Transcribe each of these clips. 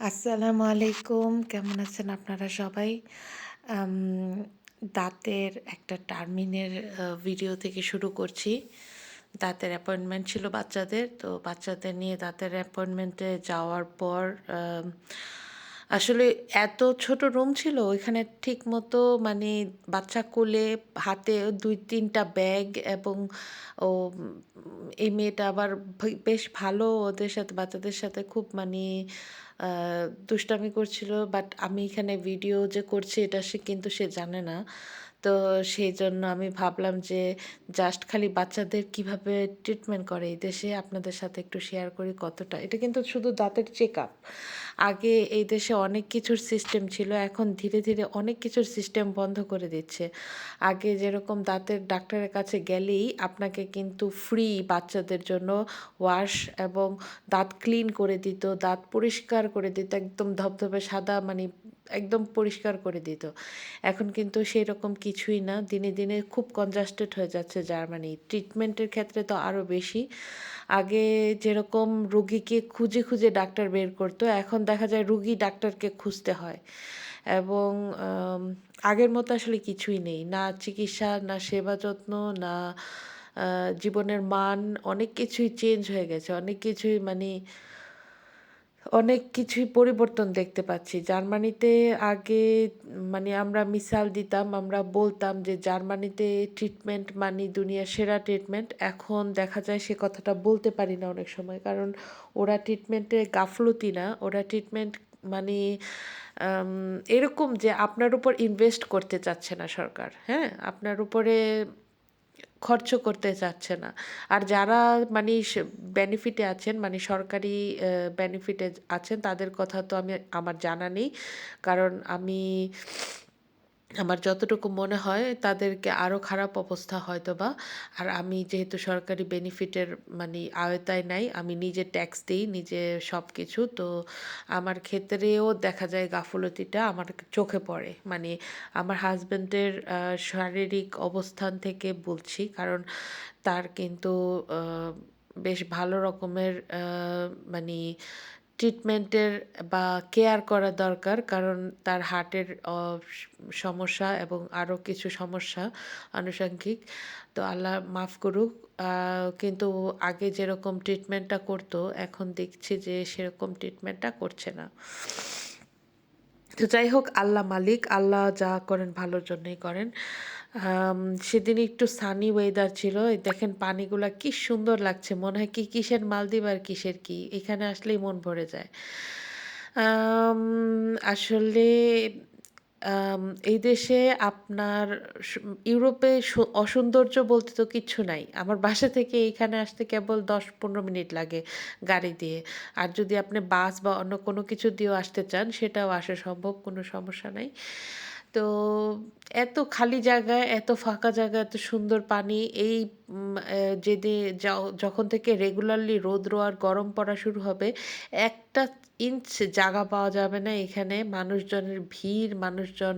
আসসালামু আলাইকুম। কেমন আছেন আপনারা সবাই? আম দাঁতের একটা টার্মিনের ভিডিও থেকে শুরু করছি। দাঁতের অ্যাপয়েন্টমেন্ট ছিল বাচ্চাদের। তো বাচ্চাদের নিয়ে দাঁতের অ্যাপয়েন্টমেন্টে যাওয়ার পর আম আসলে এত ছোট রুম ছিল ওইখানে ঠিকমতো মানে বাচ্চা কোলে হাতে ২-৩ টা ব্যাগ এবং ও এই মেয়েটা আবার বেশ ভালো ওদের সাথে বাচ্চাদের সাথে খুব মানে আ দুষ্টামি করছিল। বাট আমি এখানে ভিডিও যে করছি এটা কিন্তু সে জানে না। তো সেইজন্য আমি ভাবলাম যে জাস্ট খালি বাচ্চাদের কিভাবে ট্রিটমেন্ট করে এই দেশে আপনাদের সাথে একটু শেয়ার করি কতটা। এটা কিন্তু শুধু দাঁতের চেকআপ। আগে এই দেশে অনেক কিছুর সিস্টেম ছিল। এখন ধীরে, ধীরে অনেক কিছুর সিস্টেম বন্ধ করে দিচ্ছে। আগে যেরকম দাঁতের ডাক্তারের কাছে গেলেই আপনাকে কিন্তু ফ্রি বাচ্চাদের জন্য ওয়াশ এবং দাঁত ক্লিন করে দিত, দাঁত পরিষ্কার করে দিত। একদম ধবধবে সাদা মানে একদম পরিষ্কার করে দিত। এখন কিন্তু সেরকম কিছুই না। দিনে, দিনে খুব কনজাস্টেড হয়ে যাচ্ছে জার্মানি। ট্রিটমেন্টের ক্ষেত্রে তো আরো বেশি। আগে যেরকম রোগীকে খুঁজে, খুঁজে ডাক্তার বের করত, এখন দেখা যায় রোগী ডাক্তারকে খুঁজতে হয়। এবং আম আগের মতো আসলে কিছুই নেই। না চিকিৎসা, না সেবা যত্ন, না আ জীবনের মান অনেক কিছুই চেঞ্জ হয়ে গেছে। অনেক কিছুই মানে অনেক কিছুই পরিবর্তন দেখতে পাচ্ছি। জার্মানিতে আগে মানে আমরা মিসাল দিতাম, আমরা বলতাম যে জার্মানিতে ট্রিটমেন্ট মানে দুনিয়ার সেরা ট্রিটমেন্ট। এখন দেখা যায় সে কথাটা বলতে পারি না অনেক সময়। কারণ ওরা ট্রিটমেন্টে গাফলতি না। ওরা ট্রিটমেন্ট মানে আম এরকম যে আপনার উপর ইনভেস্ট করতে চাচ্ছে না সরকার। হ্যাঁ? আপনার উপরে খরচ করতে চাচ্ছে না। আর যারা মানি বেনিফিটে আছেন, মানে সরকারি বেনিফিটে আছেন তাদের কথা তো আমার জানা নেই। কারণ আমার যতটুকু মনে হয় তাদেরকে আরো খারাপ অবস্থা হয়তোবা। আর আমি যেহেতু সরকারি বেনিফিটের মানে আওতায় নাই, আমি নিজে ট্যাক্স দেই, নিজে সবকিছু। তো আমার ক্ষেত্রেও দেখা যায় গাফলতিটা আমার চোখে পড়ে। মানে আমার হাসব্যান্ডের শারীরিক অবস্থান থেকে বলছি। কারণ তার কিন্তু আ বেশ ভালো রকমের মানি ট্রিটমেন্টের বা কেয়ার করা দরকার। কারণ তার হার্টের স সমস্যা এবং আরো কিছু সমস্যা আনুষঙ্গিক। তো আল্লাহ মাফ করুক। আ কিন্তু আগে যেরকম ট্রিটমেন্টটা করত, এখন দেখছি যে সেরকম ট্রিটমেন্টটা করছে না। তো যাই হোক আল্লাহ মালিক, আল্লাহ যা করেন ভালোর জন্যই করেন। আম সেদিন একটু সানি ওয়েদার ছিল। এই দেখেন পানিগুলা কি সুন্দর লাগছে। মনে হয় কি কিসের মালদ্বীপ আর কিসের কি। এখানে আসলেই মন ভরে যায়। আম আসলে আম এই দেশে আপনার সু ইউরোপে অসৌন্দর্য বলতে তো কিচ্ছু নাই। আমার বাসা থেকে এইখানে আসতে কেবল ১০-১৫ মিনিট লাগে গাড়ি দিয়ে। আর যদি আপনি বাস বা অন্য কোনো কিছু দিয়েও আসতে চান সেটাও আসা সম্ভব, কোনো সমস্যা নাই। তো এত খালি জায়গায়, এত ফাঁকা জায়গায়, এত সুন্দর পানি এই উম অ্যা যেদি যখন থেকে রেগুলারলি রৌদ্র আর গরম পড়া শুরু হবে, একটা ইঞ্চ জায়গা পাওয়া যাবে না এখানে। মানুষজনের ভিড়, মানুষজন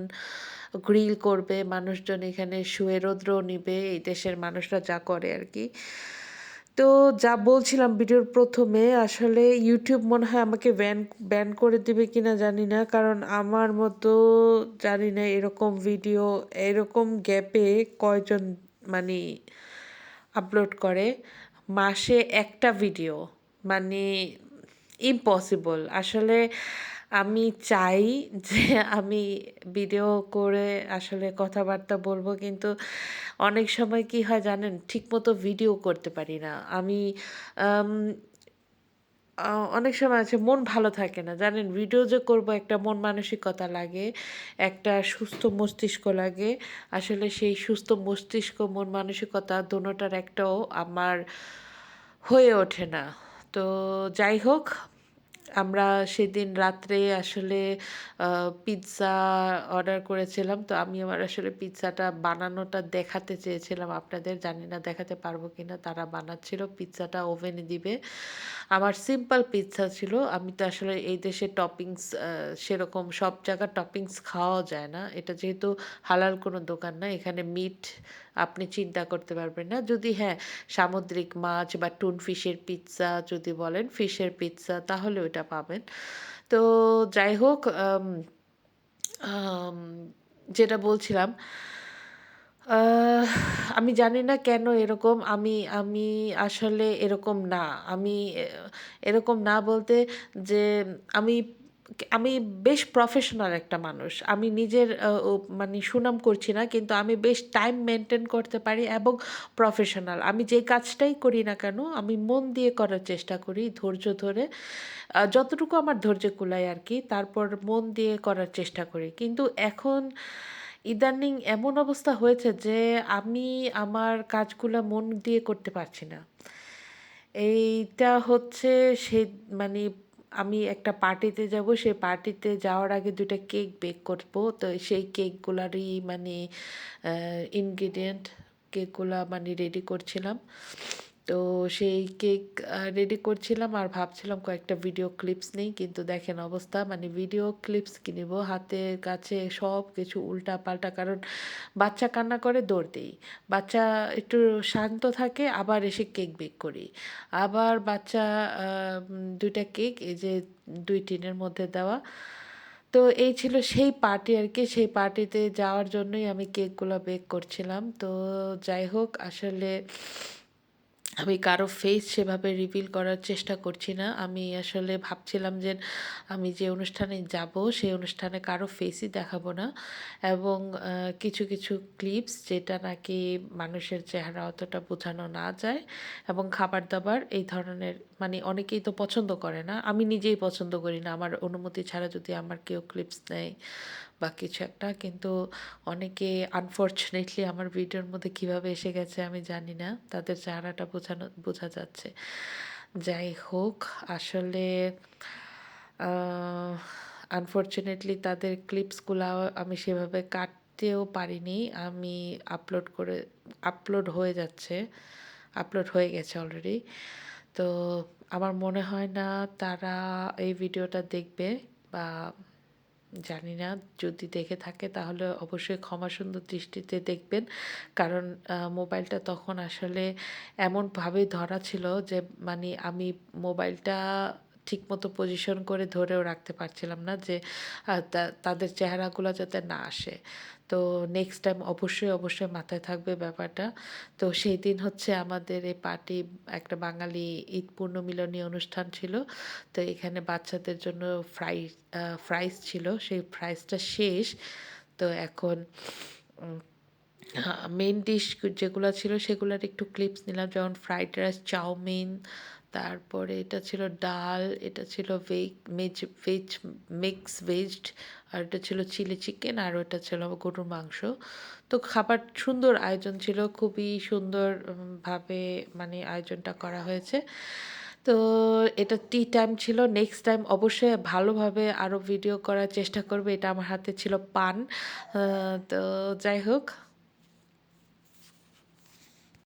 গ্রিল করবে, মানুষজন এখানে শুয়ে রৌদ্র নিবে। এই দেশের মানুষরা যা করে আরকি। তো যা বলছিলাম ভিডিওর ১ম এ আসলে YouTube মনে হয় আমাকে ব্যান করে দিবে কিনা জানি না। কারণ আমার মতো জানি না এরকম ভিডিও এরকম গ্যাপে কয়জন মানি আপলোড করে। মাসে একটা ভিডিও মানে ইম্পসিবল। আসলে আমি চাই যে আমি ভিডিও করে আসলে কথাবার্তা বলব। কিন্তু অনেক সময় কি হয় জানেন? ঠিকমতো ভিডিও করতে পারি না। আমি আম আ অনেক সময় আছে মন ভালো থাকে না। জানেন ভিডিও যে করব একটা মন মানসিকতা লাগে, একটা সুস্থ মস্তিষ্ক লাগে। আসলে সেই সুস্থ মস্তিষ্ক, মন মানসিকতা দোনোটার একটাও আমার হয়ে ওঠে না। তো যাই হোক, আমরা সেদিন রাত্রে আসলে আ পিজ্জা অর্ডার করেছিলাম। তো আমি আমার আসলে পিজ্জাটা বানানোটা দেখাতে চেয়েছিলাম আপনাদের। জানি না দেখাতে পারবো কিনা। তারা বানাচ্ছিল। পিজ্জাটা ওভেনে দিবে। আমার সিম্পল পিজ্জা ছিল। আমি তো আসলে এই দেশে টপিংস সেরকম সব জায়গার টপিংস খাওয়াও যায় না। এটা যেহেতু হালাল কোনো দোকান না, এখানে মিট আপনি চিন্তা করতে পারবেন না। যদি হ্যাঁ, সামুদ্রিক মাছ বা টুন ফিশের পিজ্জা যদি বলেন, ফিশের পিজ্জা তাহলে ওইটা পাবেন। তো যাই হোক আম যেটা বলছিলাম, আহ আমি জানি না কেন এরকম আমি আমি আসলে এরকম না। আমি এ এরকম না বলতে যে আমি আমি বেশ প্রফেশনাল একটা মানুষ। আমি নিজের মানে সুনাম করছি না। কিন্তু আমি বেশ টাইম মেইনটেইন করতে পারি এবং প্রফেশনাল। আমি যে কাজটাই করি না কেন আমি মন দিয়ে করার চেষ্টা করি ধৈর্য ধরে। যতটুকু আমার ধৈর্যে কুলায় আরকি। তারপর মন দিয়ে করার চেষ্টা করি। কিন্তু এখন ইদানিং এমন অবস্থা হয়েছে যে আমি আমার কাজগুলা মন দিয়ে করতে পারছি না। এইটা হচ্ছে সে মানে আমি একটা পার্টিতে যাব, সেই পার্টিতে যাওয়ার আগে ২ টা কেক বেক করব। তো সেই কেকগুলারই মানে ইনগ্রিডিয়েন্ট কেকগুলা মানে রেডি করছিলাম। তো সেই কেক রেডি করছিলাম আর ভাবছিলাম কয়েকটা ভিডিও ক্লিপস নেই। কিন্তু দেখেন অবস্থা মানে ভিডিও ক্লিপস কি নিব? হাতের কাছে সবকিছু উল্টাপাল্টা কারণ বাচ্চা কান্না করে দৌড় দেই। বাচ্চা একটু শান্ত থাকে আবার এসে কেক বেক করি। আবার বাচ্চা ২ টা কেক এই যে ২ টিনের মধ্যে দেওয়া। তো এই ছিল সেই পার্টি আরকি। সেই পার্টিতে যাওয়ার জন্যই আমি কেকগুলা বেক করছিলাম। তো যাই হোক আসলে আমি কারো ফেস সেভাবে রিভিল করার চেষ্টা করছি না। আমি আসলে ভাবছিলাম যে আমি যে অনুষ্ঠানে যাবো, সেই অনুষ্ঠানে কারো ফেসই দেখাবো না। এবং কিছু ক্লিপস যেটা নাকি মানুষের চেহারা অতটা বোঝানো না যায় এবং খাবার-দাবার এই ধরনের মানে অনেকেই তো পছন্দ করে না। আমি নিজেই পছন্দ করি না। আমার অনুমতি ছাড়া যদি আমার কেউ ক্লিপস নেয় বা কিছু একটা। কিন্তু অনেকে আনফরচুনেটলি আমার ভিডিওর মধ্যে কিভাবে এসে গেছে আমি জানি না। তাদের চেহারাটা বোঝা যাচ্ছে। যাই হোক আসলে আ আনফরচুনেটলি তাদের ক্লিপসগুলা আমি সেভাবে কাটতেও পারিনি। আমি আপলোড করে আপলোড হয়ে যাচ্ছে। আপলোড হয়ে গেছে অলরেডি। তো আমার মনে হয় না তারা এই ভিডিওটা দেখবে বা জানি না যদি দেখে থাকে তাহলে অবশ্যই ক্ষমা সুন্দর দৃষ্টিতে দেখবেন। কারণ মোবাইলটা তখন আসলে এমনভাবে ধরা ছিল যে মানে আমি মোবাইলটা ঠিকমতো পজিশন করে ধরেও রাখতে পারছিলাম না যে তাদের চেহারাগুলো যাতে না আসে। তো নেক্সট টাইম অবশ্যই মাথায় থাকবে ব্যাপারটা। তো সেইদিন হচ্ছে আমাদের এই পার্টি একটা বাঙালি ঈদ পুণ্যমিলনী অনুষ্ঠান ছিল। তো এখানে বাচ্চাদের জন্য ফ্রাইজ ছিল। সেই ফ্রাইজটা শেষ। তো এখন উম মেইন ডিশ যেগুলা ছিল সেগুলার একটু ক্লিপস নিলাম। যেমন ফ্রাইড রাইস, চাউমিন, তারপরে এটা ছিল ডাল, এটা ছিল ভেজ মিক্স ভেজড, আর এটা ছিল চিলি চিকেন, আর ওটা ছিল গরুর মাংস। তো খাবার সুন্দর আয়োজন ছিল। খুবই সুন্দর ভাবে মানে আয়োজনটা করা হয়েছে। তো এটা টি টাইম ছিল। নেক্সট টাইম অবশ্যই ভালোভাবে আরো ভিডিও করার চেষ্টা করব। এটা আমার হাতে ছিল পান। আ তো যাই হোক